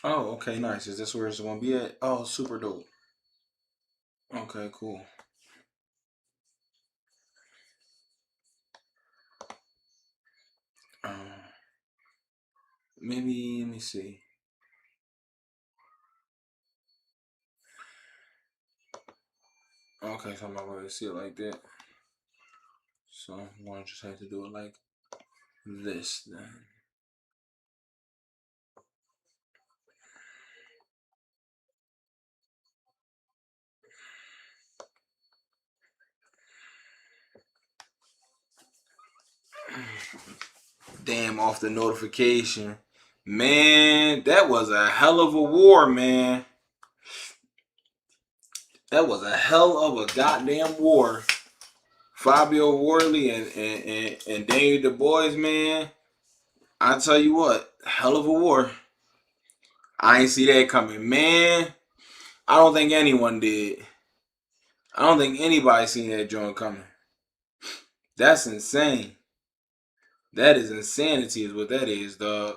Oh, okay, nice. Is this where it's gonna be at? Oh, super dope. Okay, cool. Um, maybe let me see. Okay, so I'm not gonna see it like that. So I'm gonna just have to do it like this then. Damn, off the notification. Man, that was a hell of a war, man. That was a hell of a goddamn war. Fabio Wardley and Daniel Du Bois, man. I tell you what, hell of a war. I ain't see that coming, man. I don't think anyone did. I don't think anybody seen that joint coming. That's insane. That is insanity, is what that is, dog.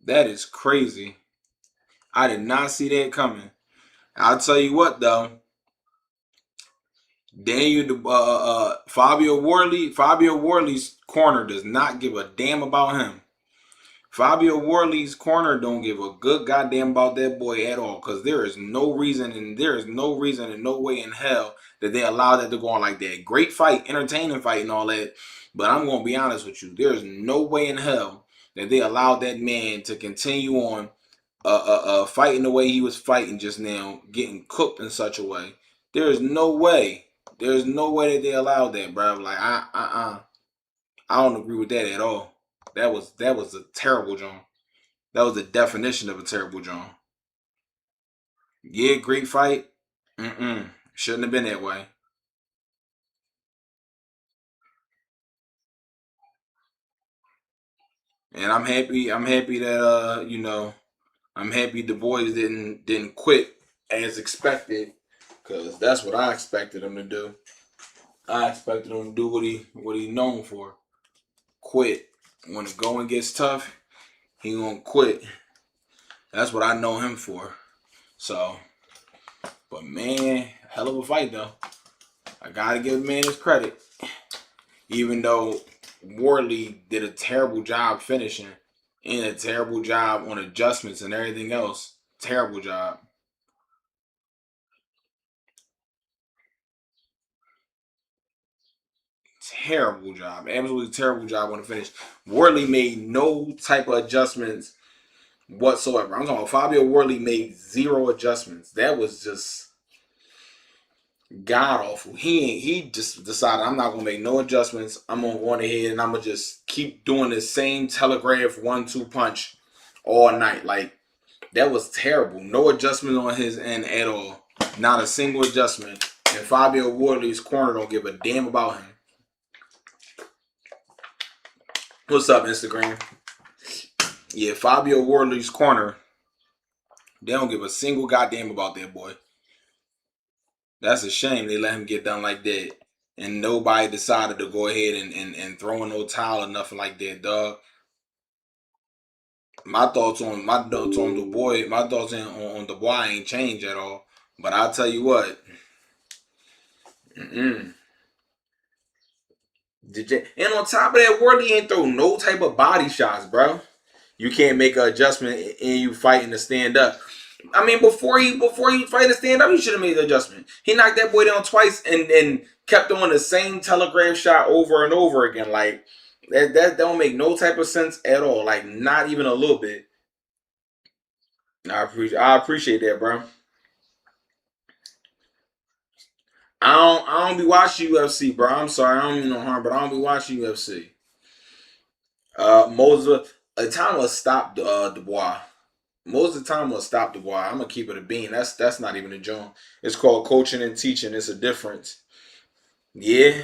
That is crazy. I did not see that coming. I'll tell you what, though. Fabio Wardley's corner does not give a damn about him. Fabio Wardley's corner don't give a good goddamn about that boy at all. Cause there is no reason and no way in hell that they allow that to go on like that. Great fight, entertaining fight and all that. But I'm gonna be honest with you. There is no way in hell that they allowed that man to continue on fighting the way he was fighting just now, getting cooked in such a way. There is no way. There's no way that they allowed that, bro. Like I don't agree with that at all. That was a terrible job. That was the definition of a terrible job. Yeah, great fight. Shouldn't have been that way. And I'm happy. I'm happy that I'm happy the boys didn't quit as expected, because that's what I expected him to do. I expected him to do what he known for. Quit. When the going gets tough, he gonna quit. That's what I know him for. So, but man, hell of a fight though. I gotta give the man his credit. Even though Wardley did a terrible job finishing and a terrible job on adjustments and everything else. Terrible job. Terrible job. Absolutely terrible job on the finish. Wardley made no type of adjustments whatsoever. I'm talking about Fabio Wardley made zero adjustments. That was just god awful. He just decided, I'm not gonna make no adjustments. I'm gonna go on ahead and I'm gonna just keep doing the same telegraph 1-2 punch all night. Like, that was terrible. No adjustment on his end at all. Not a single adjustment. And Fabio Wardley's corner don't give a damn about him. What's up, Instagram? Yeah, Fabio Wardley's corner, they don't give a single goddamn about that boy. That's a shame they let him get done like that. And nobody decided to go ahead and throw in no towel or nothing like that, dog. My thoughts on the boy, my thoughts on the boy ain't changed at all. But I'll tell you what. Mm-mm. And on top of that, Wardley ain't throw no type of body shots, bro. You can't make an adjustment and you fighting to stand up. I mean, before he fight to stand up, he should have made the adjustment. He knocked that boy down twice and kept on the same telegraph shot over and over again. Like, that don't make no type of sense at all. Like, not even a little bit. I appreciate that, bro. I don't be watching UFC, bro. I'm sorry, I don't mean no harm, but I don't be watching UFC. Most of the time will stop Dubois. Most of the time will stop Dubois. I'm gonna keep it a bean. That's not even a joke. It's called coaching and teaching. It's a difference. Yeah,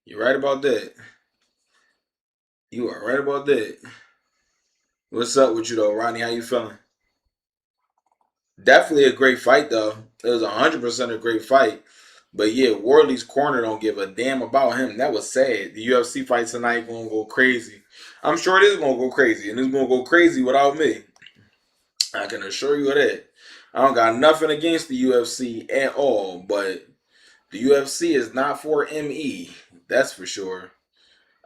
you're right about that. You are right about that. What's up with you though, Rodney? How you feeling? Definitely a great fight though. It was 100% a great fight. But yeah, Wardley's corner don't give a damn about him. That was sad. The UFC fight tonight gonna go crazy. I'm sure it is gonna go crazy, and it's gonna go crazy without me. I can assure you of that. I don't got nothing against the UFC at all, but the UFC is not for ME. That's for sure.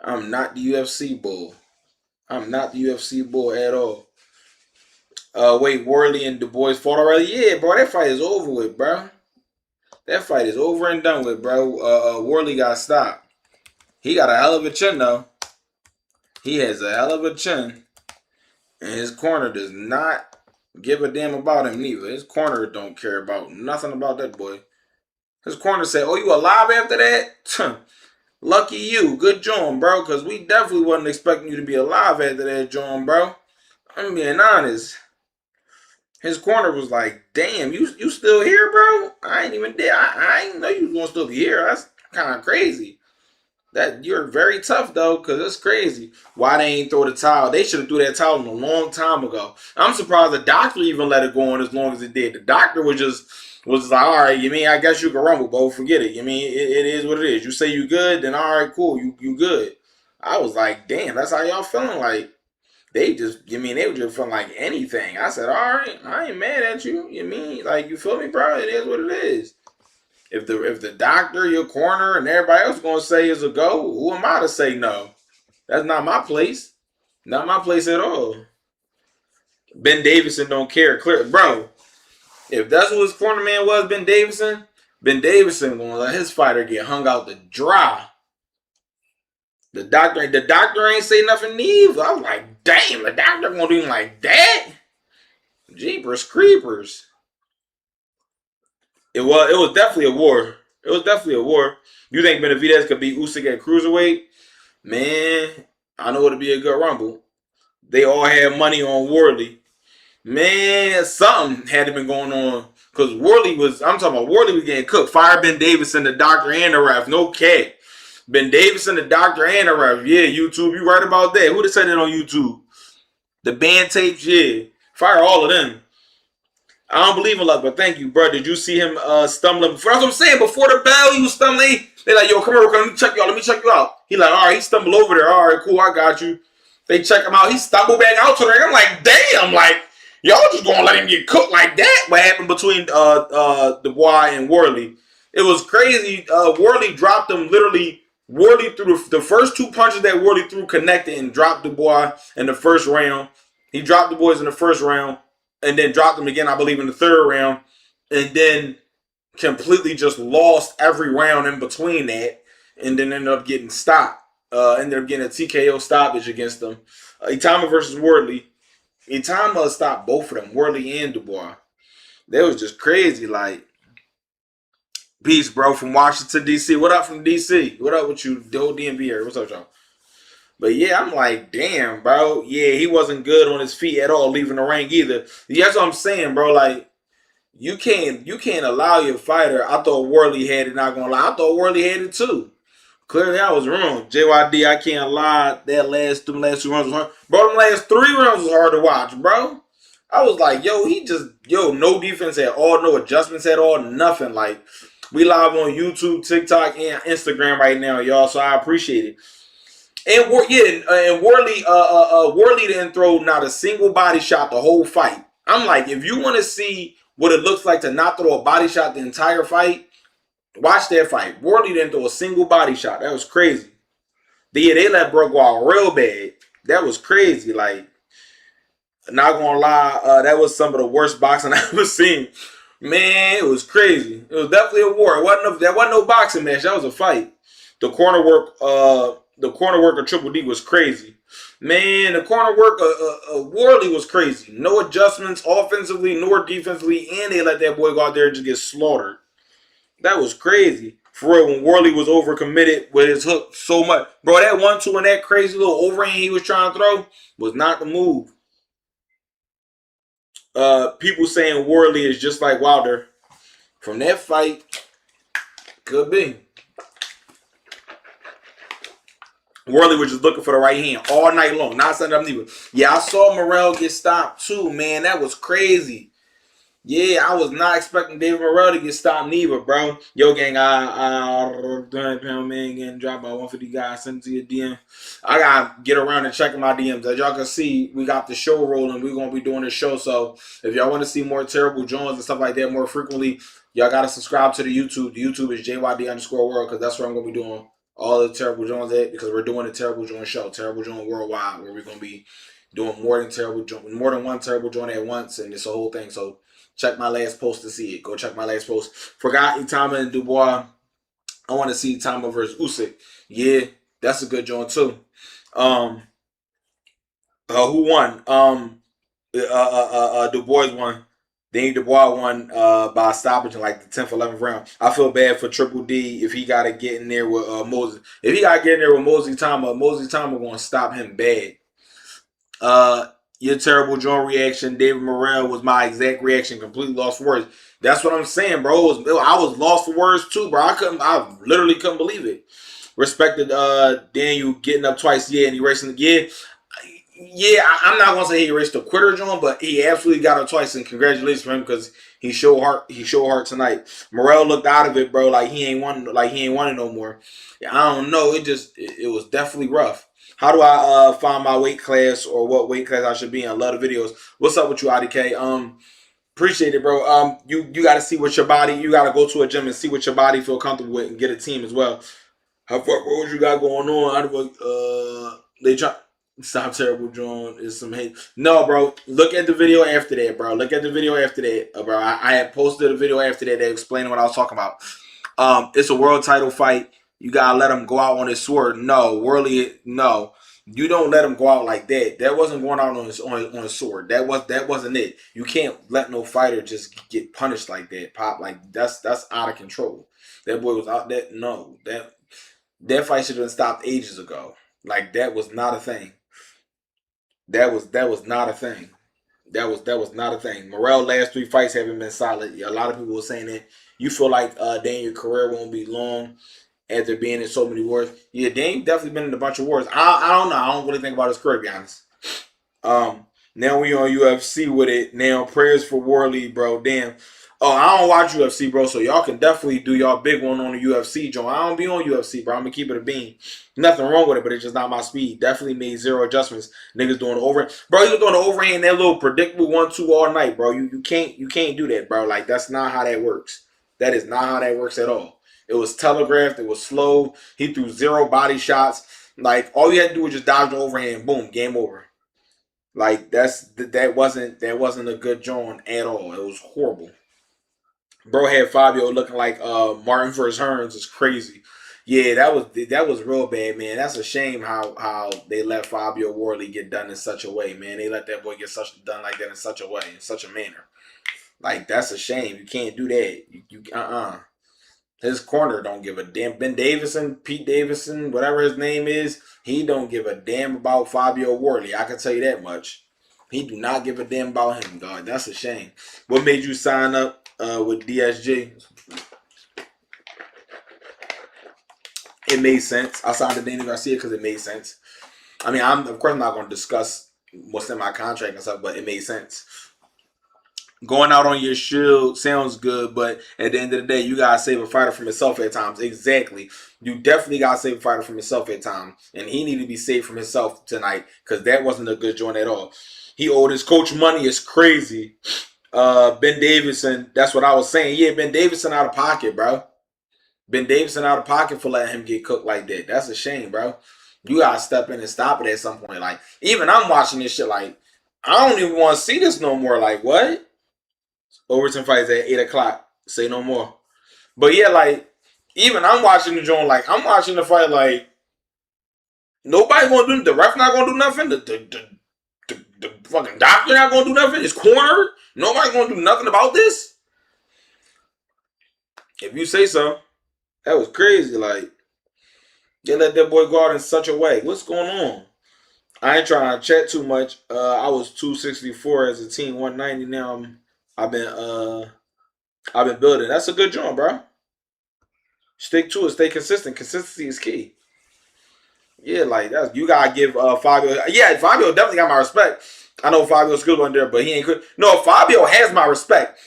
I'm not the UFC bull. I'm not the UFC bull at all. Wait, Wardley and Du Bois fought already? Yeah, bro, that fight is over with, bro. That fight is over and done with, bro. Wardley got stopped. He got a hell of a chin, though. He has a hell of a chin. And his corner does not give a damn about him neither. His corner don't care about nothing about that boy. His corner said, "Oh, you alive after that? Lucky you. Good job, bro, because we definitely wasn't expecting you to be alive after that, John, bro." I'm being honest. His corner was like, "Damn, you still here, bro? I ain't even there. I ain't know you was gonna still be here. That's kind of crazy. That you're very tough though, cause it's crazy. Why they ain't throw the towel? They should have threw that towel a long time ago. I'm surprised the doctor even let it go on as long as it did. The doctor was like, all right, you mean I guess you can rumble, but forget it. You mean it is what it is. You say you good, then all right, cool, you good. I was like, damn, that's how y'all feeling like. They were just feeling like anything. I said, all right, I ain't mad at you. You mean, like, you feel me, bro? It is what it is. If the doctor, your corner, and everybody else gonna say is a go, who am I to say no? That's not my place. Not my place at all. Ben Davison don't care. Clear, bro. If that's what his corner man was, Ben Davison gonna let his fighter get hung out to dry. The doctor ain't say nothing neither. I was like, damn, the doctor gonna do him like that? Jeepers creepers. It was definitely a war. It was definitely a war. You think Benavidez could beat Usyk at cruiserweight? Man, I know it'll be a good rumble. They all had money on Wardley. Man, something had to been going on. Because Wardley was getting cooked. Fire Ben Davison, the doctor, and the ref. No cat. Ben Davison, the doctor, and the ref. Yeah, YouTube, you right about that. Who'd have said that on YouTube? The band tapes, yeah. Fire all of them. I don't believe in luck, but thank you, bro. Did you see him stumbling? That's what I'm saying. Before the bell, he was stumbling. They like, yo, come here, let me check you out. Let me check you out. He like, all right, he stumbled over there. All right, cool, I got you. They check him out. He stumbled back out to the ring. I'm like, damn, like, y'all just gonna let him get cooked like that? What happened between Dubois and Wardley? It was crazy. Wardley dropped him literally. Wardley threw the first two punches that Wardley threw connected and dropped Dubois in the first round. He dropped Dubois in the first round. And then dropped him again, I believe, in the third round. And then completely just lost every round in between that. And then ended up getting stopped. Ended up getting a TKO stoppage against them. Itama versus Wardley. Itama stopped both of them, Wardley and Dubois. That was just crazy. Like, peace, bro, from Washington, D.C. What up from D.C.? What up with you, the old DMV area? What's up, y'all? But yeah, I'm like, damn, bro. Yeah, he wasn't good on his feet at all, leaving the ring either. That's what I'm saying, bro. Like, you can't allow your fighter. I thought Wardley had it, not gonna lie. I thought Wardley had it too. Clearly, I was wrong. JYD, I can't lie. Them last two rounds was hard. Bro, them last 3 rounds was hard to watch, bro. I was like, no defense at all, no adjustments at all, nothing. Like, we live on YouTube, TikTok, and Instagram right now, y'all. So I appreciate it. And Wardley didn't throw not a single body shot the whole fight. I'm like, if you want to see what it looks like to not throw a body shot the entire fight, watch that fight. Wardley didn't throw a single body shot. That was crazy. They let bro go out real bad. That was crazy. Like, not gonna lie, that was some of the worst boxing I've ever seen. Man, it was crazy. It was definitely a war. That wasn't no boxing match. That was a fight. The corner work of Triple D was crazy. Man, the corner work of Wardley was crazy. No adjustments offensively nor defensively, and they let that boy go out there and just get slaughtered. That was crazy. For real, when Wardley was overcommitted with his hook so much. Bro, that 1-2 and that crazy little overhand he was trying to throw was not the move. People saying Wardley is just like Wilder. From that fight, could be. Wardley was just looking for the right hand all night long. Not setting up neither. Yeah, I saw Morrell get stopped too, man. That was crazy. Yeah, I was not expecting David Morrell to get stopped neither, bro. Yo, gang, 200-pound man getting dropped by 150 guys. Send it to your DM. I gotta get around and checking my DMs. As y'all can see, we got the show rolling. We're gonna be doing the show. So if y'all want to see more Terrible Jones and stuff like that more frequently, y'all gotta subscribe to the YouTube. The YouTube is JYD_world because that's where I'm gonna be doing all the Terrible Jones at, because we're doing the Terrible Jones show, Terrible Jones Worldwide, where we're gonna be doing more than one Terrible Jones at once, and it's a whole thing. So check my last post to see it. Go check my last post. Forgot Itama and Dubois. I want to see Itama versus Usyk. Yeah, that's a good joint too. Who won? Dubois won. Danny Dubois won by stoppage in like the 10th, 11th round. I feel bad for Triple D if he got to get in there with Moses. If he got to get in there with Mosey Tama going to stop him bad. Your terrible joint reaction, David Morrell, was my exact reaction. Completely lost for words. That's what I'm saying, bro. I was lost for words too, bro. I literally couldn't believe it. Respected Daniel getting up twice, yeah, and erasing the I'm not gonna say he erased the quitter joint, but he absolutely got up twice, and congratulations for him because he showed heart. He showed heart tonight. Morrell looked out of it, bro, like he ain't wanting it no more. I don't know. It was definitely rough. How do I find my weight class or what weight class I should be in? A lot of videos. What's up with you, IDK? Appreciate it, bro. You got to see what your body. You got to go to a gym and see what your body feel comfortable with, and get a team as well. How far? What you got going on? They try. Stop Terrible John is some hate. No, bro. Look at the video after that, bro. Look at the video after that, bro. I had posted a video after that explaining what I was talking about. It's a world title fight. You gotta let him go out on his sword. No, Wardley, no. You don't let him go out like that. That wasn't going out on his sword. That wasn't it. You can't let no fighter just get punished like that. Pop, like that's out of control. That boy was out there. No, that fight should have been stopped ages ago. Like that was not a thing. That was not a thing. That was not a thing. Morrell last 3 fights haven't been solid. A lot of people were saying that. You feel like Daniel's career won't be long after being in so many wars. Yeah, Daniel definitely been in a bunch of wars. I don't know. I don't really think about his career, to be honest. Now we on UFC with it. Now prayers for Wardley, bro. Damn. Oh, I don't watch UFC, bro. So y'all can definitely do y'all big one on the UFC, Joe. I don't be on UFC, bro. I'm gonna keep it a bean. Nothing wrong with it, but it's just not my speed. Definitely made 0 adjustments. Niggas doing the overhand, bro. You doing the overhand, that little predictable 1-2 all night, bro. You can't do that, bro. Like that's not how that works. That is not how that works at all. It was telegraphed. It was slow. He threw 0 body shots. Like all you had to do was just dodge the overhand. Boom, game over. Like that wasn't a good joint at all. It was horrible. Bro had Fabio looking like Martin vs. Hearns. Is crazy. Yeah, that was real bad, man. That's a shame how they let Fabio Wardley get done in such a way, man. They let that boy get done like that in such a way, in such a manner. Like that's a shame. You can't do that. His corner don't give a damn. Ben Davison, Pete Davison, whatever his name is, he don't give a damn about Fabio Wardley. I can tell you that much. He do not give a damn about him, dog. That's a shame. What made you sign up with DSG? It made sense. I signed to Danny Garcia because it made sense. I mean, I'm of course not going to discuss what's in my contract and stuff, but it made sense. Going out on your shield sounds good, but at the end of the day, you gotta save a fighter from himself at times. Exactly. You definitely gotta save a fighter from himself at times. And he needed to be saved from himself tonight, because that wasn't a good joint at all. He owed his coach money. It's crazy. Ben Davison, that's what I was saying. Yeah, Ben Davison out of pocket, bro. Ben Davison out of pocket for letting him get cooked like that. That's a shame, bro. You gotta step in and stop it at some point. Like, even I'm watching this shit like, I don't even want to see this no more. Like, what? Overton fights at 8 o'clock. Say no more. But yeah, like, even I'm watching the joint, like, I'm watching the fight, like, nobody gonna do, the ref not gonna do nothing, the fucking doctor not gonna do nothing, his corner, nobody gonna do nothing about this? If you say so. That was crazy, like, they let that boy go out in such a way. What's going on? I ain't trying to chat too much. I was 264 as a team, 190 now. I've been building. That's a good joint, bro. Stick to it. Stay consistent. Consistency is key. Yeah, like you gotta give Fabio. Yeah, Fabio definitely got my respect. I know Fabio's skills weren't there, but he ain't good. No, Fabio has my respect.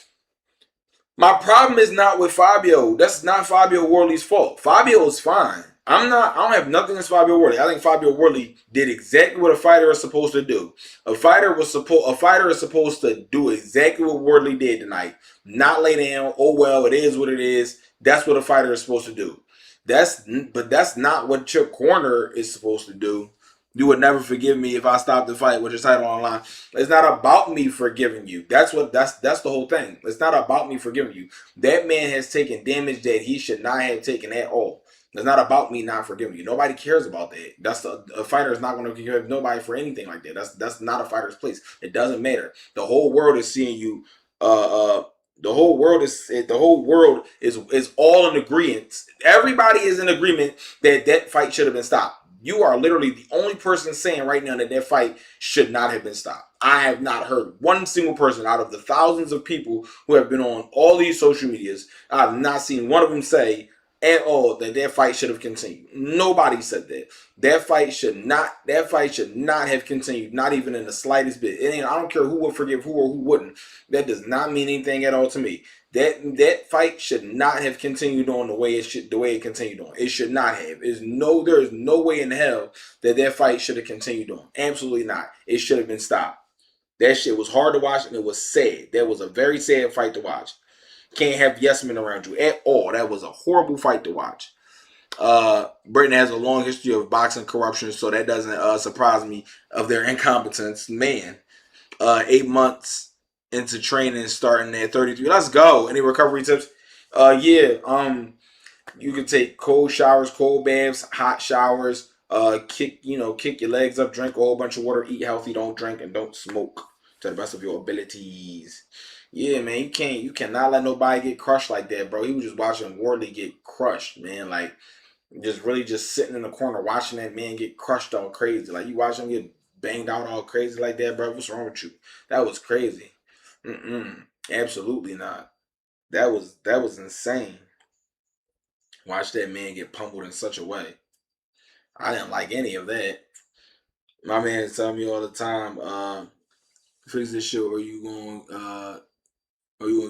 My problem is not with Fabio. That's not Fabio Wardley's fault. Fabio is fine. I don't have nothing against Fabio Wardley. I think Fabio Wardley did exactly what a fighter is supposed to do. A fighter is supposed to do exactly what Wardley did tonight. Not lay down. Oh well, it is what it is. That's what a fighter is supposed to do. But that's not what your corner is supposed to do. You would never forgive me if I stopped the fight with your title on the line. It's not about me forgiving you. That's the whole thing. It's not about me forgiving you. That man has taken damage that he should not have taken at all. It's not about me not forgiving you. Nobody cares about that. A fighter is not going to forgive nobody for anything like that. That's not a fighter's place. It doesn't matter. The whole world is seeing you. The whole world is all in agreement. Everybody is in agreement that that fight should have been stopped. You are literally the only person saying right now that that fight should not have been stopped. I have not heard one single person out of the thousands of people who have been on all these social medias. I have not seen one of them say at all that that fight should have continued. Nobody said that. That fight should not have continued, not even in the slightest bit. I don't care who would forgive who or who wouldn't. That does not mean anything at all to me. That fight should not have continued on the way it continued on. It should not have. There is no way in hell that fight should have continued on. Absolutely not. It should have been stopped. That shit was hard to watch and it was sad. That was a very sad fight to watch. Can't have yes men around you at all. That was a horrible fight to watch. Britain has a long history of boxing corruption, so that doesn't surprise me of their incompetence. Man, 8 months into training, starting at 33. Let's go. Any recovery tips? You can take cold showers, cold baths, hot showers. Kick your legs up, drink a whole bunch of water, eat healthy, don't drink, and don't smoke to the best of your abilities. Yeah, man, you cannot let nobody get crushed like that, bro. He was just watching Wardley get crushed, man. Like, just sitting in the corner watching that man get crushed all crazy. Like, you watch him get banged out all crazy like that, bro. What's wrong with you? That was crazy. Absolutely not. That was insane. Watch that man get pummeled in such a way. I didn't like any of that. My man tell me all the time, fix this shit or you gonna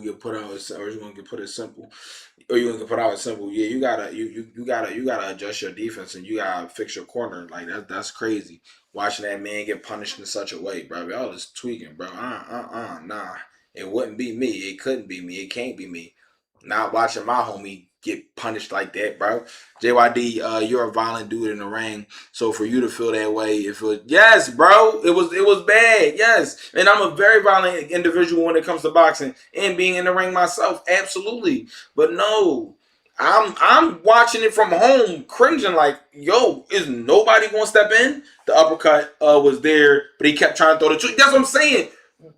get put out or you gonna get put as simple. Or you gonna get put out as simple. Yeah, you gotta adjust your defense and you gotta fix your corner. Like that's crazy. Watching that man get punished in such a way, bro. Y'all is tweaking, bro. Nah. It wouldn't be me. It couldn't be me. It can't be me. Not watching my homie get punished like that, bro. JYD, you're a violent dude in the ring. So for you to feel that way, yes, bro, it was bad, yes. And I'm a very violent individual when it comes to boxing and being in the ring myself, absolutely. But no, I'm watching it from home, cringing like, yo, is nobody gonna step in? The uppercut was there, but he kept trying to throw the two. That's what I'm saying.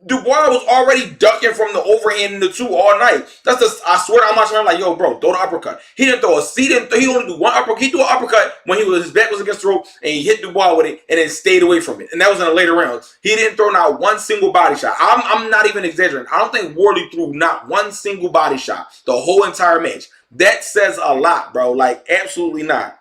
Dubois was already ducking from the overhand in the two all night. I swear I'm watching him like, yo, bro, throw the uppercut. He didn't throw he only do one uppercut. He threw an uppercut when his back was against the rope and he hit Dubois with it and then stayed away from it. And that was in the later rounds. He didn't throw not one single body shot. I'm not even exaggerating. I don't think Wardley threw not one single body shot the whole entire match. That says a lot, bro. Like, absolutely not.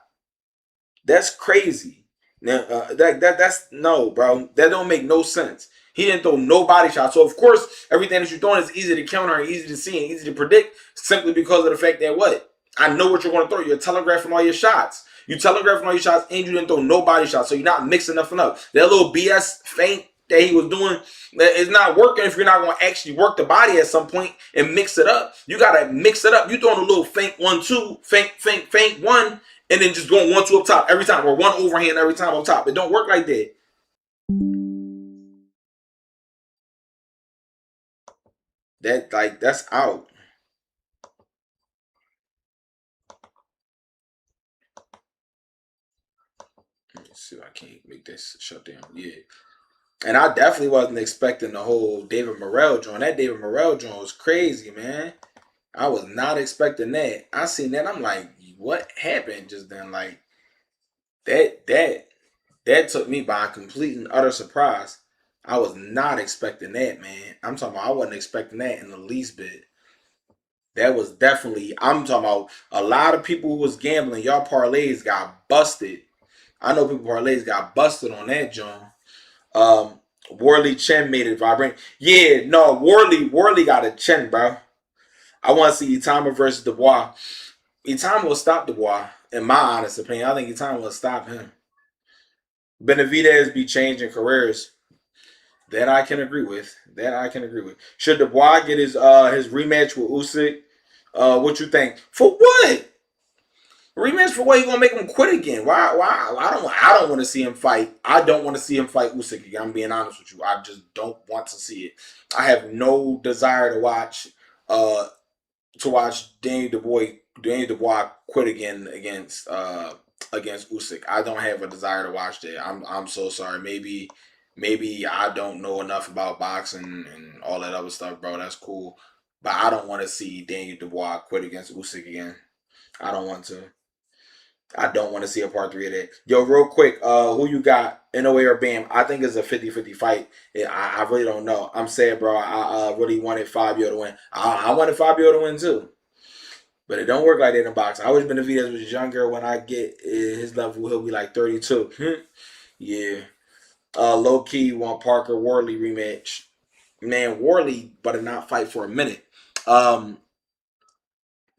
That's crazy. Now, that's no, bro. That don't make no sense. He didn't throw no body shot. So, of course, everything that you're throwing is easy to counter and easy to see and easy to predict simply because of the fact that what? I know what you're going to throw. You're telegraphing all your shots. You telegraphing all your shots and you didn't throw no body shots. So, you're not mixing nothing up. That little BS feint that he was doing is not working if you're not going to actually work the body at some point and mix it up. You got to mix it up. You throwing a little feint 1-2, feint 1, and then just going 1-2 up top every time or one overhand every time up top. It don't work like that. That's out. Let me see if I can't make this shut down. Yeah. And I definitely wasn't expecting the whole David Morrell joint. That David Morrell joint was crazy, man. I was not expecting that. I seen that. I'm like, what happened just then? Like that took me by a complete and utter surprise. I was not expecting that, man. I'm talking about I wasn't expecting that in the least bit. That was definitely, I'm talking about a lot of people who was gambling, y'all parlays got busted. I know people parlays got busted on that, John. Wardley chin made it vibrant. Yeah, no, Wardley got a chin, bro. I want to see Itama versus Dubois. Itama will stop Dubois, in my honest opinion. I think Itama will stop him. Benavidez be changing careers. That I can agree with. That I can agree with. Should Dubois get his rematch with Usyk? What you think? For what? Rematch for what? You gonna make him quit again? Why? Why? I don't want to see him fight. I don't want to see him fight Usyk again. I'm being honest with you. I just don't want to see it. I have no desire to watch. Daniel Dubois quit again against Usyk. I don't have a desire to watch that. I'm so sorry. Maybe I don't know enough about boxing and all that other stuff, bro. That's cool, but I don't want to see Daniel Dubois quit against Usyk again. I don't want to. I don't want to see a part 3 of that. Yo, real quick, who you got? NOA or Bam? I think it's a 50-50 fight. I really don't know. I'm sad, bro. I really wanted Fabio to win. I wanted Fabio to win too. But it don't work like that in boxing. I wish Benavidez was younger. When I get his level, he'll be like 32. Yeah. Low key want Parker Wardley rematch. Man, Wardley better not fight for a minute.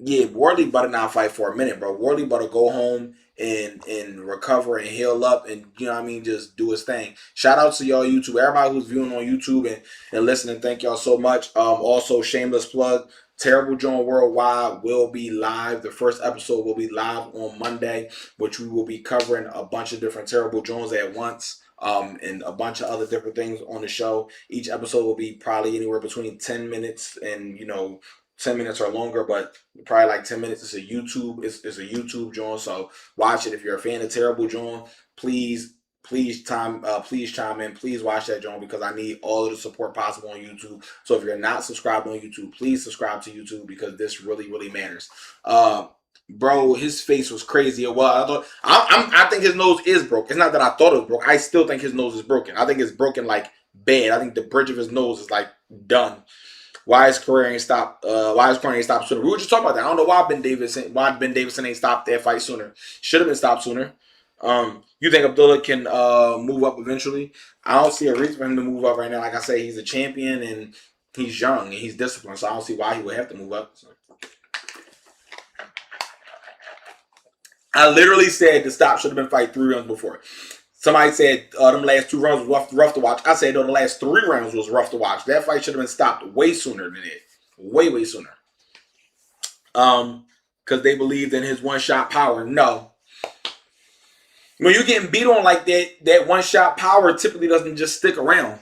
Yeah, Wardley better not fight for a minute, bro. Wardley better go home and recover and heal up and you know what I mean, just do his thing. Shout out to y'all YouTube, everybody who's viewing on YouTube and listening. Thank y'all so much. Also shameless plug. Terrible Joint Worldwide will be live. The first episode will be live on Monday, which we will be covering a bunch of different Terrible Jones at once. And a bunch of other different things on the show. Each episode will be probably anywhere between 10 minutes and 10 minutes or longer, but probably like 10 minutes. It's a a YouTube joint, so watch it. If you're a fan of Terrible Joint, please chime in. Please watch that joint because I need all of the support possible on YouTube. So if you're not subscribed on YouTube, please subscribe to YouTube because this really, really matters. Bro, his face was crazy. Well, I think his nose is broke. It's not that I thought it was broke. I still think his nose is broken. I think it's broken like bad. I think the bridge of his nose is like done. Why his career ain't stopped? Why his career ain't stopped sooner? We were just talking about that. I don't know why Ben Davison ain't stopped that fight sooner. Should have been stopped sooner. You think Abdullah can move up eventually? I don't see a reason for him to move up right now. Like I say, he's a champion and he's young and he's disciplined, so I don't see why he would have to move up. So. I literally said the stop should have been fight 3 rounds before. Somebody said them last 2 rounds was rough to watch. I said, no, the last 3 rounds was rough to watch. That fight should have been stopped way sooner than it. Way sooner. Because they believed in his one-shot power. No. When you're getting beat on like that one-shot power typically doesn't just stick around.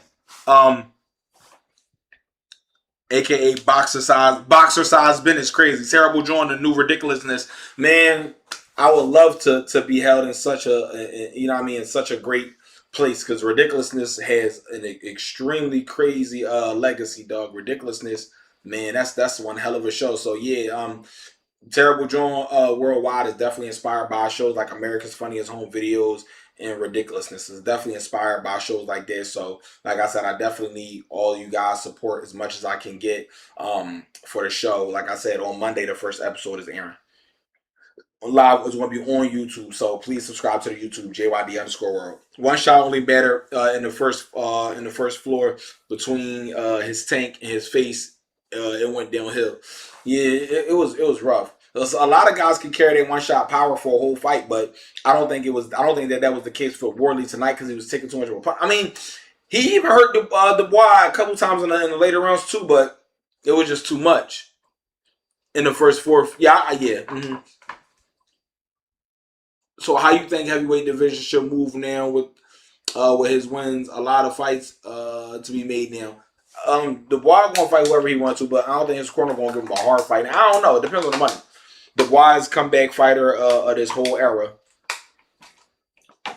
AKA boxer size business crazy. Terrible Joint, the new ridiculousness. Man, I would love to be held in such in such a great place because ridiculousness has an extremely crazy legacy, dog. Ridiculousness, man, that's one hell of a show. So yeah, Terrible Joint Worldwide is definitely inspired by shows like America's Funniest Home Videos and Ridiculousness. Is definitely inspired by shows like this. So like I said, I definitely need all you guys support as much as I can get for the show. Like I said, on Monday the first episode is airing. Live is going to be on YouTube, so please subscribe to the YouTube JYD_world. One shot only better in the first floor between his tank and his face. It went downhill. Yeah, it was rough. A lot of guys can carry their one shot power for a whole fight, but I don't think that was the case for Wardley tonight because he was taking too much of a punch. I mean, he even hurt Dubois a couple times in the later rounds too, but it was just too much in the first 4. Yeah. Mm-hmm. So how you think heavyweight division should move now with his wins? A lot of fights to be made now. Dubois gonna fight whoever he wants to, but I don't think his corner gonna give him a hard fight. Now, I don't know. It depends on the money. Dubois is comeback fighter of this whole era. I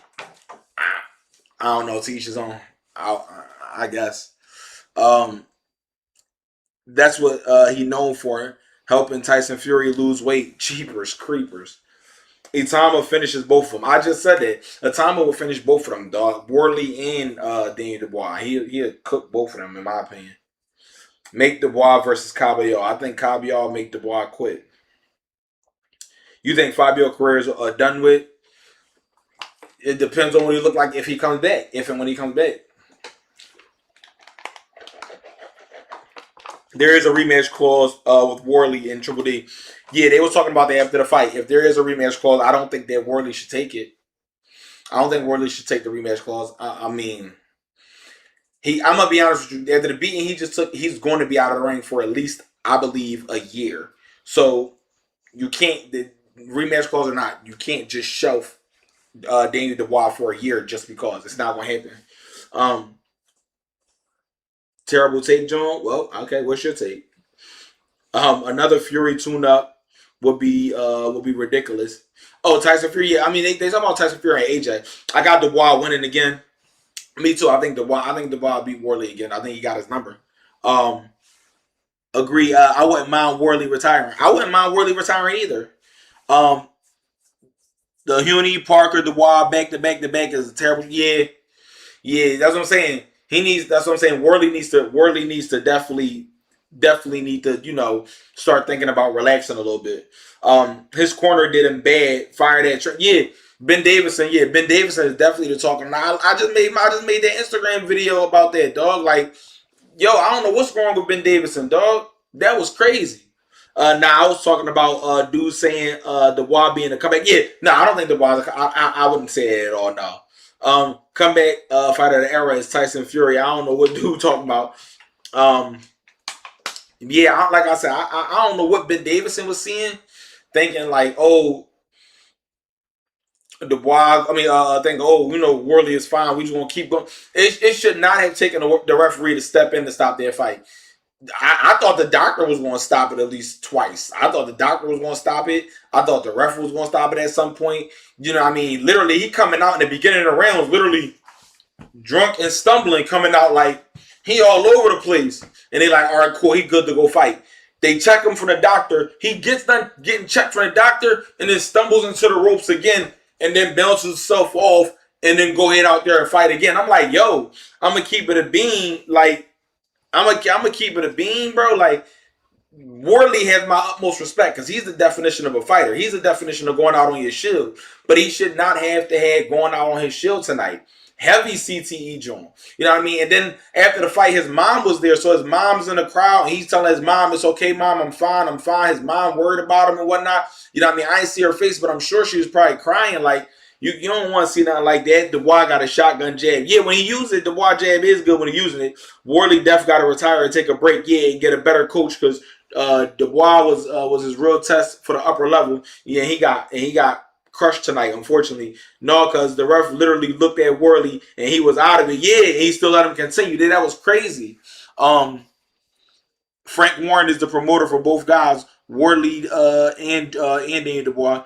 don't know. To each his own. I guess. That's what he known for. Helping Tyson Fury lose weight. Cheapers, creepers. Itama finishes both of them. I just said that. Itama will finish both of them, dog. Wardley and Daniel Dubois. He'll cook both of them, in my opinion. Make Dubois versus Caballero. I think Caballero make Dubois quit. You think Fabio careers are done with? It depends on what he look like if he comes back. If and when he comes back. There is a rematch clause with Wardley and Triple D. Yeah, they was talking about that after the fight. If there is a rematch clause, I don't think that Wardley should take it. I don't think Wardley should take the rematch clause. I mean, I'm gonna be honest with you. After the beating he just took, he's going to be out of the ring for at least, I believe, a year. So you can't, the rematch clause or not, you can't just shelf Daniel Dubois for a year just because it's not gonna happen. Um, Terrible take, John. Well, okay, what's your take? Another Fury tune up would be ridiculous. Oh, Tyson Fury. Yeah, I mean they talk about Tyson Fury and AJ. I got Dubois winning again. Me too. I think Dubois beat Wardley again. I think he got his number. Um, Agree. I wouldn't mind Wardley retiring. I wouldn't mind Wardley retiring either. Um, the Huni Parker Dubois back to back to back is a terrible. Yeah, yeah. That's what I'm saying. He needs. That's what I'm saying. Worley needs to definitely need to, start thinking about relaxing a little bit. His corner did him bad. Fired that. Yeah, Ben Davison. Yeah, Ben Davison is definitely the talking. Now, I just made that Instagram video about that, dog. Like, yo, I don't know what's wrong with Ben Davison, dog. That was crazy. Now I was talking about dude saying Dubois being a comeback. Yeah, no, I don't think Dubois. I wouldn't say that at all. No. Comeback fighter of the era is Tyson Fury. I don't know what dude talking about. Um, yeah, like I said, I don't know what Ben Davison was seeing, thinking like, oh, Dubois. I mean, think, oh, Worley is fine. We just want to keep going. It should not have taken the referee to step in to stop their fight. I thought the doctor was going to stop it at least twice. I thought the doctor was going to stop it. I thought the ref was going to stop it at some point. You know what I mean? Literally, he coming out in the beginning of the round was literally drunk and stumbling, coming out like he all over the place. And they like, all right, cool, he good to go fight. They check him from the doctor. He gets done getting checked from the doctor and then stumbles into the ropes again and then bounces himself off and then go ahead out there and fight again. I'm like, yo, I'm going to keep it a bean. Like, I'm gonna keep it a bean, bro. Like, Wardley has my utmost respect because he's the definition of a fighter. He's the definition of going out on your shield. But he should not have to have going out on his shield tonight. Heavy CTE John. You know what I mean? And then after the fight, his mom was there. So his mom's in the crowd. And he's telling his mom, it's okay, mom, I'm fine, I'm fine. His mom worried about him and whatnot. You know what I mean? I didn't see her face, but I'm sure she was probably crying. Like, you don't want to see nothing like that. Dubois got a shotgun jab. Yeah, when he uses it, Dubois jab is good when he's using it. Wardley definitely got to retire and take a break. Yeah, and get a better coach because Dubois was his real test for the upper level. Yeah, he got crushed tonight, unfortunately. No, because the ref literally looked at Wardley and he was out of it. Yeah, and he still let him continue. That was crazy. Frank Warren is the promoter for both guys, Wardley and Daniel Dubois.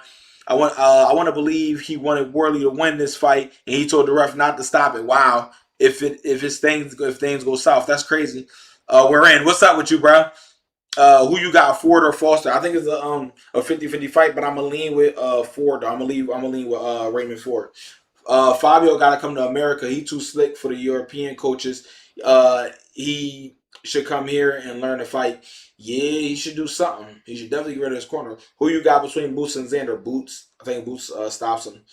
I want to believe he wanted Wardley to win this fight, and he told the ref not to stop it. Wow, if things go south, that's crazy. We're in. What's up with you, bro? Who you got, Ford or Foster? I think it's a 50-50 fight, but I'm gonna lean with Ford. I'm gonna lean with Raymond Ford. Fabio got to come to America. He too slick for the European coaches. He should come here and learn to fight. Yeah, he should do something. He should definitely get rid of his corner. Who you got between Boots and Xander? Boots. I think Boots stops him.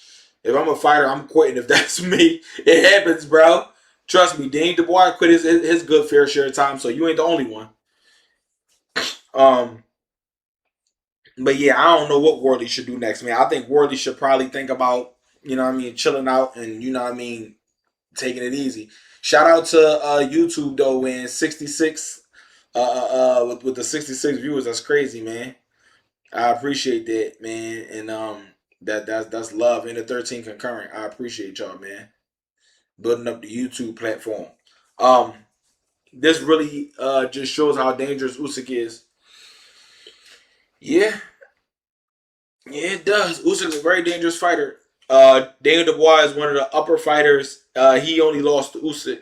If I'm a fighter, I'm quitting. If that's me, it happens, bro. Trust me, Dane Dubois quit his good fair share of time, so you ain't the only one. Um, but yeah, I don't know what Wardley should do next, man. I think Wardley should probably think about, chilling out and, taking it easy. Shout out to YouTube though, when 66 with the 66 viewers. That's crazy, man. I appreciate that, man. And that's love, and the 13 concurrent. I appreciate y'all, man. Building up the YouTube platform. Um this really just shows how dangerous Usyk is. Yeah, yeah, it does. Usyk's a very dangerous fighter. Daniel Dubois is one of the upper fighters. He only lost to Usyk.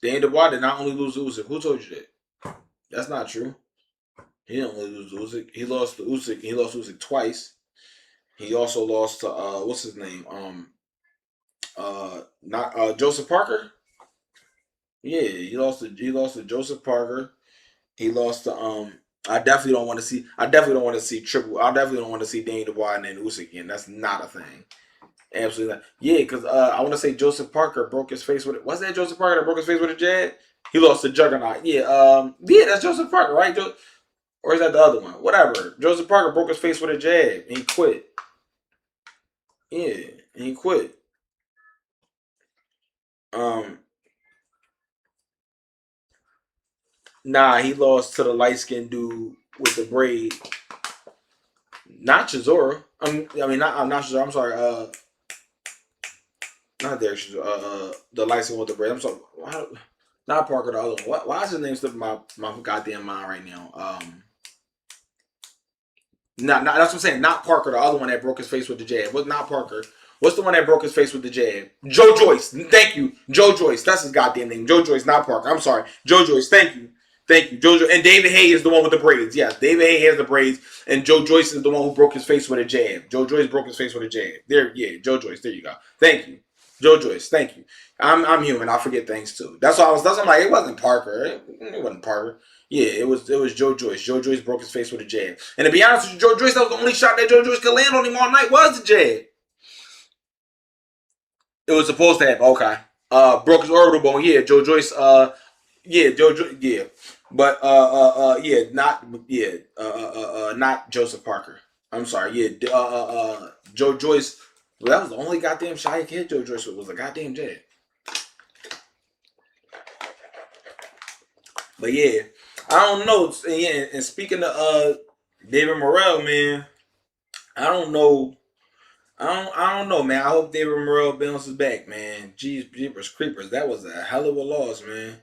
Daniel Dubois did not only lose to Usyk. Who told you that? That's not true. He didn't only lose to Usyk. He lost to Usyk. He lost to Usyk twice. He also lost to what's his name? Not Joseph Parker. Yeah, he lost to Joseph Parker. He lost to I definitely don't want to see. I definitely don't want to see triple. I definitely don't want to see Daniel Dubois and then Usyk again. That's not a thing. Absolutely not. Yeah, because I want to say Joseph Parker broke his face with it. Was that Joseph Parker that broke his face with a jab? He lost to Juggernaut. Yeah, yeah, that's Joseph Parker, right? Or is that the other one? Whatever. Joseph Parker broke his face with a jab and he quit. Yeah, and he quit. Um, nah, he lost to the light skinned dude with the braid. Not Chisora. I'm not Chisora. I'm sorry. Not Derek Chisora. The light skinned with the braid. I'm sorry. Not Parker. The other one. Why is his name slipping my goddamn mind right now? Not that's what I'm saying. Not Parker, the other one that broke his face with the jab. What's not Parker? What's the one that broke his face with the jab? Joe Joyce. Thank you. Joe Joyce. That's his goddamn name. Joe Joyce, not Parker. I'm sorry. Joe Joyce. Thank you. Thank you. Joe And David Hay is the one with the braids. Yes, David Hay has the braids. And Joe Joyce is the one who broke his face with a jab. Joe Joyce broke his face with a jab. There, yeah, Joe Joyce. There you go. Thank you. Joe Joyce. Thank you. I'm human. I forget things too. That's why I'm like, it wasn't Parker. It wasn't Parker. Yeah, it was Joe Joyce. Joe Joyce broke his face with a jab. And to be honest with you, Joe Joyce, that was the only shot that Joe Joyce could land on him all night was the jab. It was supposed to have. Okay. Broke his orbital bone. Yeah, Joe Joyce. Yeah, Joe Joyce. Yeah. But yeah, not Joseph Parker. I'm sorry. Yeah, Joe Joyce. Well, that was the only goddamn shot he hit Joe Joyce with was a goddamn jab. But yeah, I don't know. And yeah, and speaking of David Morrell, man, I don't know. I don't know, man. I hope David Morrell bounces back, man. Jeez, jeepers creepers. That was a hell of a loss, man.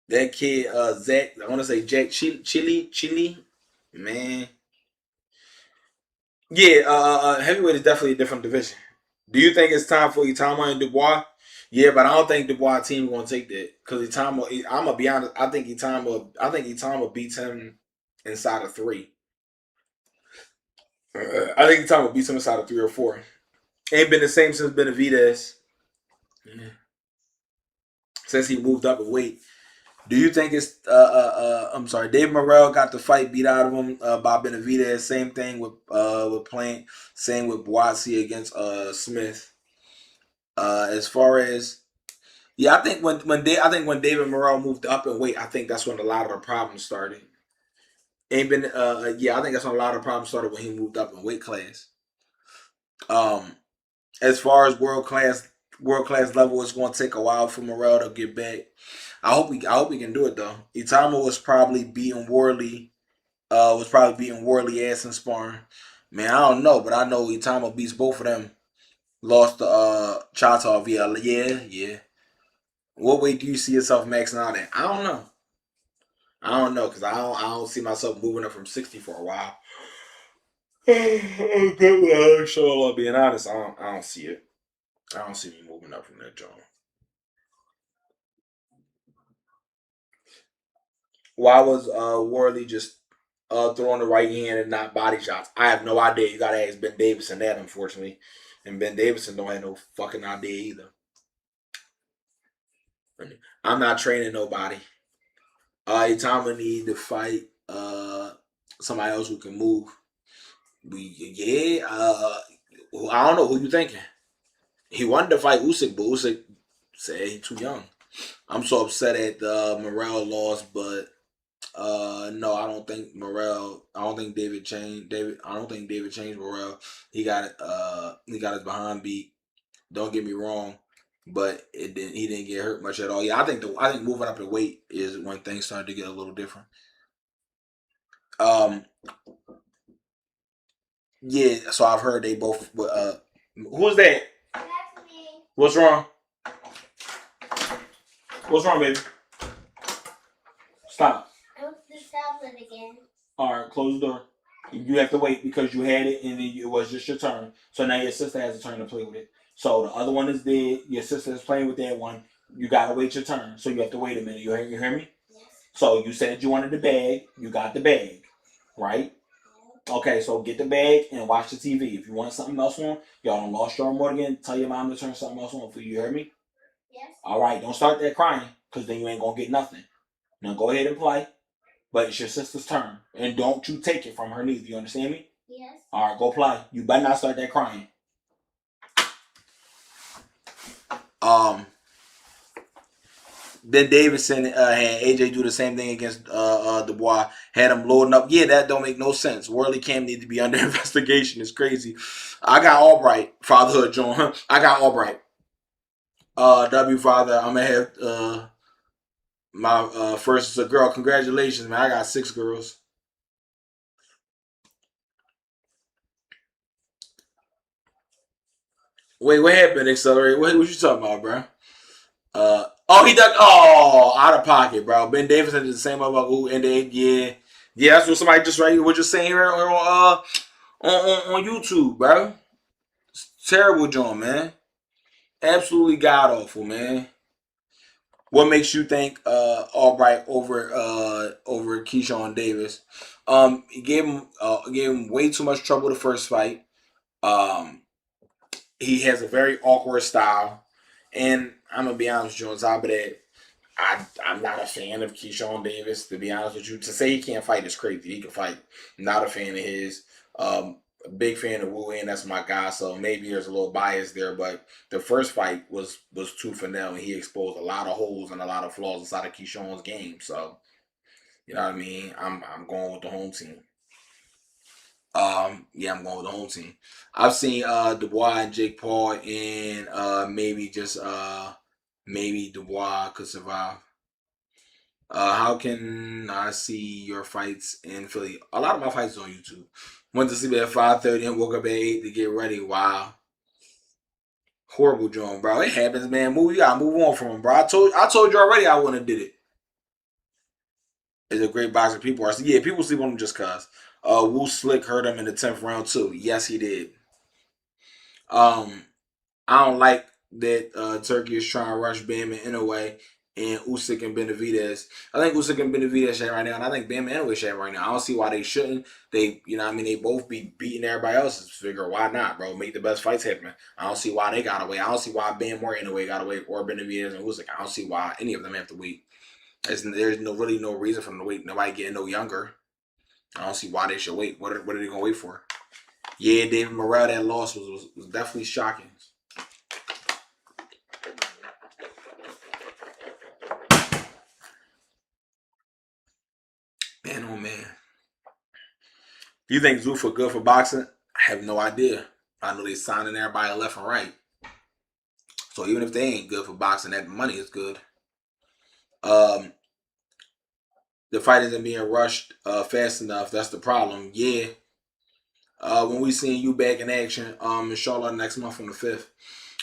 That kid, Zach, I want to say Jack Chili, man. Yeah, heavyweight is definitely a different division. Do you think it's time for Itama and Dubois? Yeah, but I don't think Dubois team gonna take that because Itama. I'm gonna be honest. I think Itama beats him inside of three. I think Itama beats him inside of 3 or 4. Ain't been the same since Benavidez. Yeah. Since he moved up in weight. Do you think it's I'm sorry, Dave Morrell got the fight beat out of him by Benavidez. Same thing with Plant. Same with Boise against Smith. As far as yeah, I think when David Morrell moved up in weight, I think that's when a lot of the problems started. Ain't been yeah, I think that's when a lot of problems started when he moved up in weight class. Um, as far as world class level, it's going to take a while for Morrell to get back. I hope he can do it though. Itama was probably beating Wardley. Ass in sparring. Man, I don't know, but I know Itama beats both of them. Lost to Chatov. Yeah. What weight do you see yourself maxing out at? I don't know because I don't see myself moving up from 60 for a while. Okay, well, being honest, I don't see it. I don't see me moving up from that joint. Why was Worley just throwing the right hand and not body shots? I have no idea. You gotta ask Ben Davison that, unfortunately. And Ben Davison don't have no fucking idea either. I'm not training nobody. Itama need to fight somebody else who can move. I don't know who you thinking. He wanted to fight Usyk, but Usyk said he's too young. I'm so upset at the Morrell loss, but no, I don't think Morrell. I don't think David changed. I don't think David changed Morrell. He got his behind beat. Don't get me wrong, but he didn't get hurt much at all. Yeah, I think moving up in weight is when things started to get a little different. Um, yeah. So I've heard they both. Who's that? That's me. What's wrong? What's wrong, baby? Stop. I want to stop it again. All right, close the door. You have to wait because you had it and it was just your turn. So now your sister has a turn to play with it. So the other one is dead. Your sister is playing with that one. You gotta wait your turn. So you have to wait a minute. You hear me? Yes. So you said you wanted the bag. You got the bag, right? Okay, so get the bag and watch the TV. If you want something else on, y'all done lost your remote again. Tell your mom to turn something else on for you. You hear me? Yes. All right, don't start that crying because then you ain't gonna get nothing. Now go ahead and play. But it's your sister's turn. And don't you take it from her neither. You understand me? Yes. All right, go play. You better not start that crying. Um, Ben Davidson had AJ do the same thing against Dubois. Had him loading up. Yeah, that don't make no sense. Worley Cam need to be under investigation. It's crazy. I got Albright, fatherhood John. I got Albright. W father. I'm gonna have my first is a girl. Congratulations, man. I got 6 girls. Wait, what happened? Accelerate. What you talking about, bro? Oh, he done. Oh, out of pocket, bro. Ben Davidson did the same about who and they, yeah, yeah. That's what somebody just right. What you're saying here on YouTube, bro. Terrible joint, man. Absolutely god awful, man. What makes you think Albright over Keyshawn Davis? He gave him way too much trouble the first fight. Um, he has a very awkward style, and I'm gonna be honest with you on top of that. I'm not a fan of Keyshawn Davis, to be honest with you. To say he can't fight is crazy. He can fight. Not a fan of his. A big fan of Wu and that's my guy. So maybe there's a little bias there, but the first fight was too for now, and he exposed a lot of holes and a lot of flaws inside of Keyshawn's game. So you know what I mean. I'm going with the home team. Yeah, I'm going with the home team. I've seen Dubois and Jake Paul, and maybe Dubois could survive. How can I see your fights in Philly? A lot of my fights are on YouTube. Went to sleep at 5:30 and woke up at 8 to get ready. Wow. Horrible joint, bro. It happens, man. You gotta move on from him, bro. I told you already I wouldn't have did it. It's a great boxer. People are yeah, people sleep on him just cause. Wu Slick hurt him in the 10th round too. Yes, he did. Um, I don't like that Turkey is trying to rush Bam and Inoue and Usyk and Benavidez. I think Usyk and Benavidez shit right now, and I think Bam and Inoue shit right now. I don't see why they shouldn't. They, you know, what I mean, they both be beating everybody else's figure. Why not, bro? Make the best fights happen. I don't see why they got away. I don't see why Bam or Inoue got away, or Benavidez and Usyk. I don't see why any of them have to wait. There's no really no reason for them to wait. Nobody getting no younger. I don't see why they should wait. What are they gonna wait for? Yeah, David Morrell, that loss was definitely shocking. Man, oh man. You think Zuffa good for boxing? I have no idea. I know they signing everybody left and right. So even if they ain't good for boxing, that money is good. Um, the fight isn't being rushed fast enough. That's the problem. Yeah. When we seeing you back in action, in Charlotte next month on the 5th.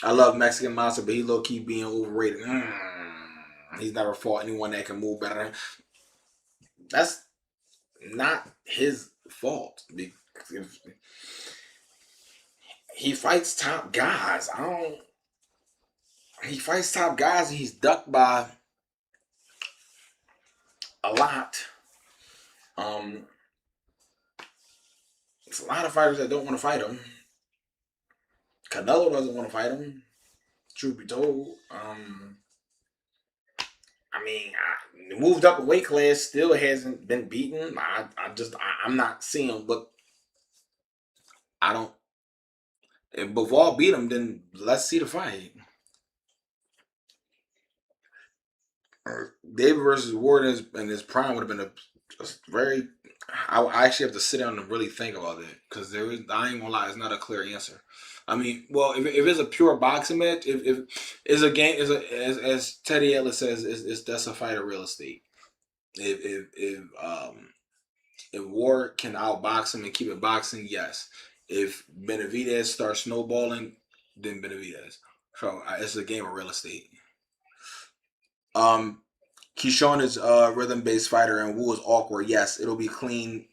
I love Mexican Monster, but he low key being overrated. He's never fought anyone that can move better than him. That's not his fault. He fights top guys. I don't. He fights top guys. And he's ducked by a lot. Um, it's a lot of fighters that don't want to fight him. Canelo doesn't want to fight him. Truth be told, I mean, moved up a weight class, still hasn't been beaten. I'm not seeing him, but I don't. If Bivol beat him, then let's see the fight. David versus Ward in his prime would have been a very. I actually have to sit down and really think about that because there is. I ain't gonna lie, it's not a clear answer. I mean, well, if it's a pure boxing match, if is a game is a as Teddy Ellis says, is that's a fight of real estate. If Ward can outbox him and keep it boxing, yes. If Benavidez starts snowballing, then Benavidez. So it's a game of real estate. Um, Keyshawn is a rhythm based fighter and Wu is awkward. Yes, it'll be clean.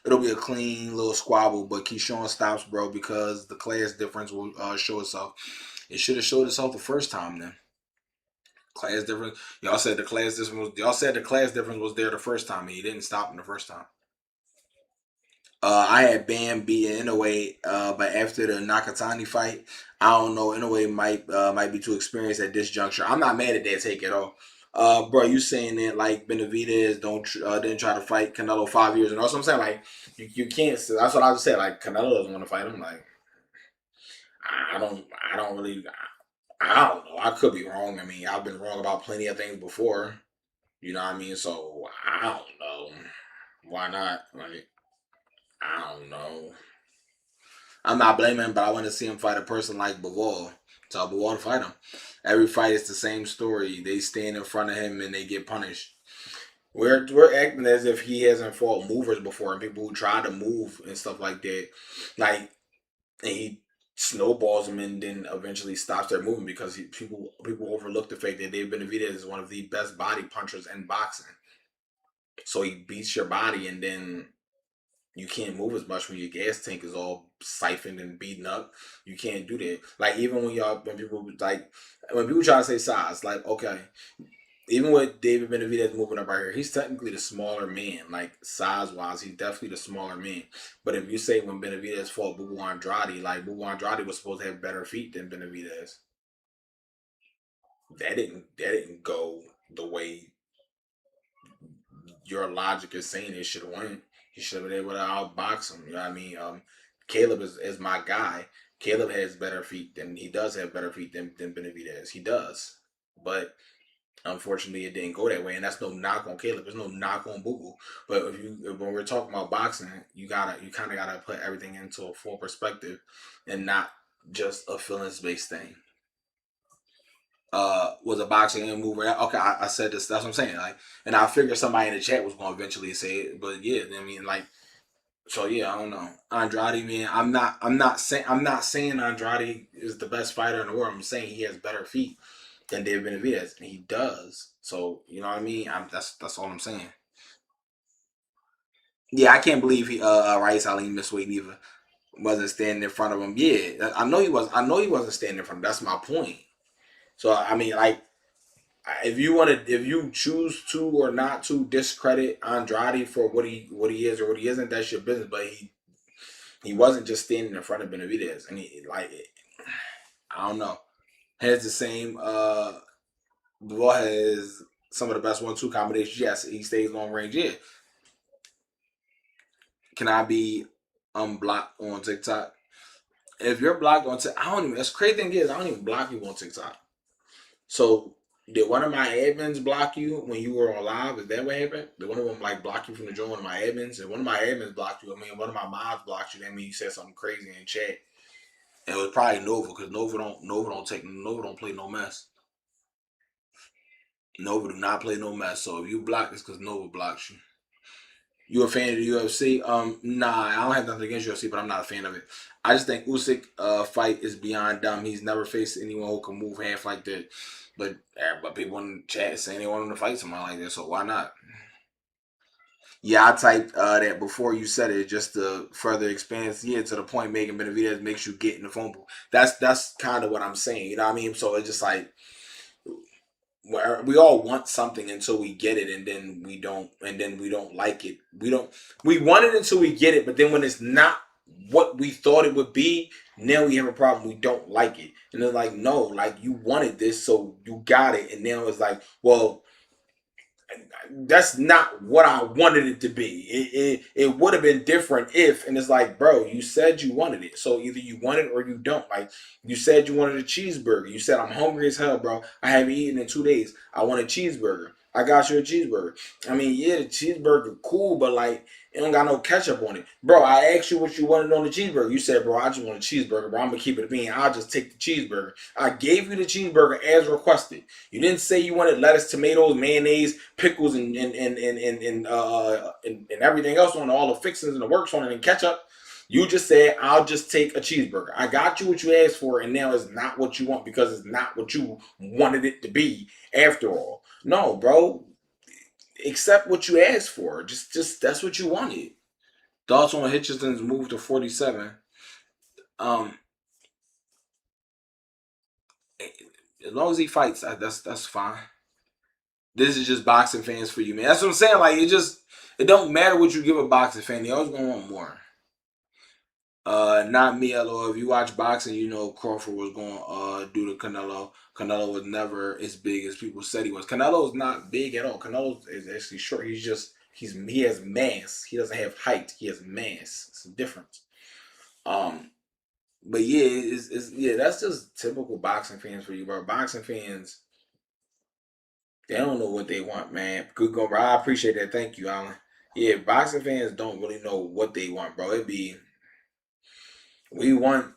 It'll be a clean little squabble, but Keyshawn stops, bro, because the class difference will show itself. It should have showed itself the first time then. Class difference. Y'all said the class difference was there the first time, and he didn't stop him the first time. I had Bam beating Inoue, but after the Nakatani fight, I don't know. Inoue might be too experienced at this juncture. I'm not mad at that take at all. Bro, you saying that like Benavidez didn't try to fight Canelo 5 years and also I'm saying like you can't. That's what I just said. Like Canelo doesn't want to fight him. Like I don't really. I don't know. I could be wrong. I mean, I've been wrong about plenty of things before. You know what I mean? So I don't know. Why not? Like, I don't know. I'm not blaming him, but I want to see him fight a person like Bivol. Tell Bivol to fight him. Every fight is the same story. They stand in front of him and they get punished. We're acting as if he hasn't fought movers before, and people who try to move and stuff like that, like, and he snowballs them and then eventually stops their movement because people overlook the fact that David Benavidez is one of the best body punchers in boxing. So he beats your body, and then you can't move as much when your gas tank is all siphoned and beaten up. You can't do that. Like, even when people try to say size, like, okay, even with David Benavidez moving up right here, he's technically the smaller man. Like, size wise, he's definitely the smaller man. But if you say when Benavidez fought Bubu Andrade, like, Bubu Andrade was supposed to have better feet than Benavidez. That didn't go the way your logic is saying it should have went. He should have been able to outbox him. You know what I mean? Caleb is my guy. Caleb has better feet than he does have better feet than Benavidez. He does. But unfortunately, it didn't go that way, and that's no knock on Caleb. There's no knock on Boo. But when we're talking about boxing, you kind of gotta put everything into a full perspective, and not just a feelings based thing. Was a boxing and mover. Okay, I said this. That's what I'm saying. Like, and I figured somebody in the chat was going to eventually say it. But yeah, I mean, like, so yeah, I don't know. Andrade, man, I'm not saying Andrade is the best fighter in the world. I'm saying he has better feet than David Benavidez, and he does. So you know what I mean. That's all I'm saying. Yeah, I can't believe Rice Ali missed weight neither. Wasn't standing in front of him. Yeah, I know he was. I know he wasn't standing in front of him. That's my point. So I mean, like, if you choose to or not to discredit Andrade for what he is or what he isn't, that's your business. But he wasn't just standing in front of Benavidez, and he, like, I don't know, has the same ball, has some of the best 1-2 combinations. Yes, he stays long range. Yeah, can I be unblocked on TikTok? If you're blocked on TikTok, I don't even. That's crazy thing is I don't even block you on TikTok. So did one of my admins block you when you were on live? Is that what happened? Did one of them, like, block you from the join? One of my admins, and one of my admins blocked you. I mean, one of my mods blocked you. That means you said something crazy in chat. And it was probably Nova, because Nova don't play no mess. Nova do not play no mess. So if you block, it's because Nova blocks you. You a fan of the UFC? Nah, I don't have nothing against UFC, but I'm not a fan of it. I just think Usyk fight is beyond dumb. He's never faced anyone who can move half like that. But people in the chat saying they want him to fight someone like that, so why not? Yeah, I typed that before you said it, just to further expand. Yeah, to the point, Megan Benavidez makes you get in the phone booth. That's kind of what I'm saying. You know what I mean? So it's just like, where we all want something until we get it, and then we don't like it. We want it until we get it, but then when it's not what we thought it would be, now we have a problem. We don't like it, and they're like, no, like, you wanted this, so you got it, and now it's like, well, that's not what I wanted it to be. It would have been different if, and it's like, bro, you said you wanted it. So either you want it or you don't. Like, you said you wanted a cheeseburger. You said, I'm hungry as hell, bro. I haven't eaten in 2 days. I want a cheeseburger. I got you a cheeseburger. I mean, yeah, the cheeseburger cool, but, like, it don't got no ketchup on it. Bro, I asked you what you wanted on the cheeseburger. You said, bro, I just want a cheeseburger, bro. I'm gonna keep it a bean. I'll just take the cheeseburger. I gave you the cheeseburger as requested. You didn't say you wanted lettuce, tomatoes, mayonnaise, pickles, and everything else on, all the fixings and the works on it, and ketchup. You just said, I'll just take a cheeseburger. I got you what you asked for, and now it's not what you want because it's not what you wanted it to be after all. No, bro. Accept what you asked for. Just that's what you wanted. Thoughts on Hitchison's move to 47? Um, as long as he fights, that's fine. This is just boxing fans for you, man. That's what I'm saying. Like, it don't matter what you give a boxing fan. They always gonna want more. Not me, LO. If you watch boxing, you know Crawford was going to do the Canelo. Canelo was never as big as people said he was. Canelo is not big at all. Canelo is actually short. He has mass. He doesn't have height. He has mass. It's a difference. Um, But yeah, it's yeah, that's just typical boxing fans for you, bro. Boxing fans, they don't know what they want, man. Good go, bro. I appreciate that. Thank you, Alan. Yeah, boxing fans don't really know what they want, bro. It be we want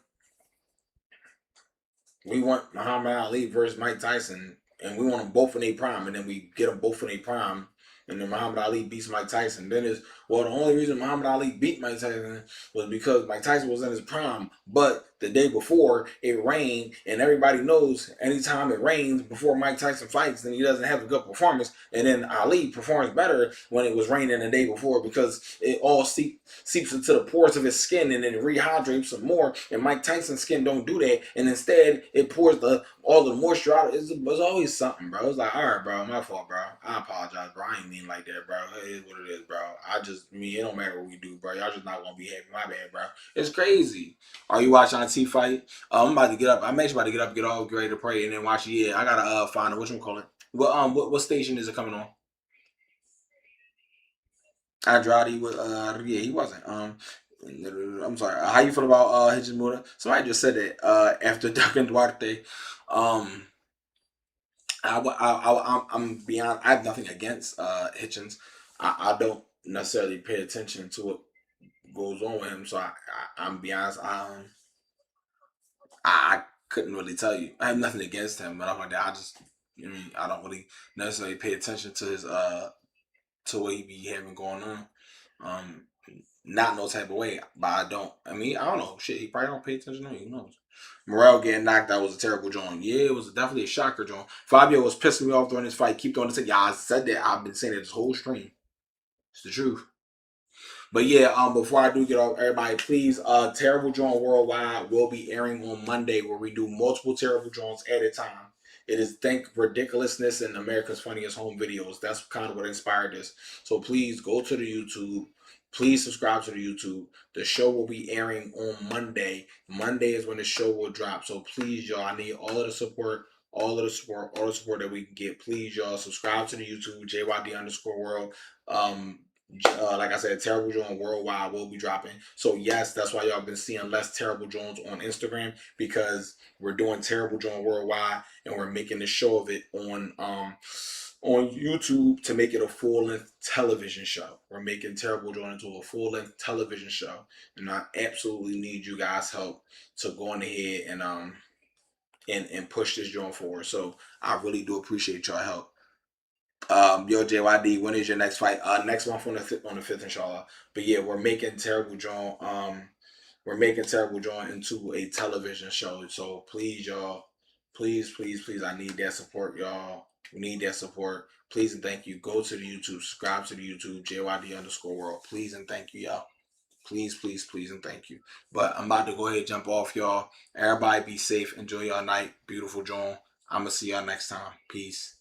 we want Muhammad Ali versus Mike Tyson, and we want them both in their prime, and then we get them both in their prime, and then Muhammad Ali beats Mike Tyson. Then is well, the only reason Muhammad Ali beat Mike Tyson was because Mike Tyson was in his prime, but the day before it rained, and everybody knows anytime it rains before Mike Tyson fights, then he doesn't have a good performance, and then Ali performs better when it was raining the day before because it all seeps into the pores of his skin and then rehydrates some more. And Mike Tyson's skin don't do that, and instead it pours all the moisture out. It's always something, bro. It's like, all right, bro, my fault, bro. I apologize, bro. I ain't mean like that, bro. It is what it is, bro. I mean, it don't matter what we do, bro. Y'all just not gonna be happy. My bad, bro. It's crazy. Are you watching T fight? I'm about to get up. I'm actually about to get up, get all ready to pray, and then watch it. Yeah, I gotta find it. Which one call it? What station is it coming on? Andrade was yeah, he wasn't. I'm sorry. How you feel about Hitchens? Somebody just said that after Duncan Duarte. Um I'm beyond. I have nothing against Hitchens. I don't necessarily pay attention to what goes on with him, so I'm be honest. I couldn't really tell you. I have nothing against him, but I'm like that. I mean, I don't really necessarily pay attention to his to what he be having going on. Um, Not no type of way, but I don't. I mean, I don't know. Shit, he probably don't pay attention to me. Who knows? Morel getting knocked out was a terrible joint. Yeah, it was definitely a shocker joint. Fabio was pissing me off during this fight. Keep doing this. Yeah, I said that. I've been saying it this whole stream. It's the truth. But yeah, before I do get off, everybody, please, Terrible Joint Worldwide will be airing on Monday, where we do multiple Terrible Joints at a time. It is Think Ridiculousness and America's Funniest Home Videos. That's kind of what inspired this. So please go to the YouTube. Please subscribe to the YouTube. The show will be airing on Monday. Monday is when the show will drop. So please, y'all, I need all of the support, all the support that we can get. Please, y'all, subscribe to the YouTube, JYD_world. Like I said, Terrible Jones Worldwide will be dropping. So yes, that's why y'all been seeing less Terrible Jones on Instagram, because we're doing Terrible Jones Worldwide and we're making the show of it on YouTube to make it a full length television show. We're making Terrible Jones into a full length television show, and I absolutely need you guys' help to go on ahead and push this joint forward. So I really do appreciate y'all help. Yo, JYD, when is your next fight? Next month on the fifth, inshallah. But yeah, we're making Terrible John into a television show. So please, y'all, please, I need that support, y'all. We need that support. Please and thank you. Go to the YouTube, subscribe to the YouTube, JYD_world. Please and thank you, y'all. Please, and thank you. But I'm about to go ahead and jump off, y'all. Everybody be safe. Enjoy your night. Beautiful John. I'm gonna see y'all next time. Peace.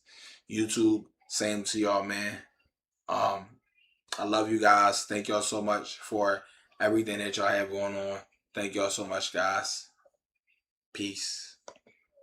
YouTube, same to y'all, man. Um, I love you guys. Thank y'all so much for everything that y'all have going on. Thank y'all so much, guys. Peace.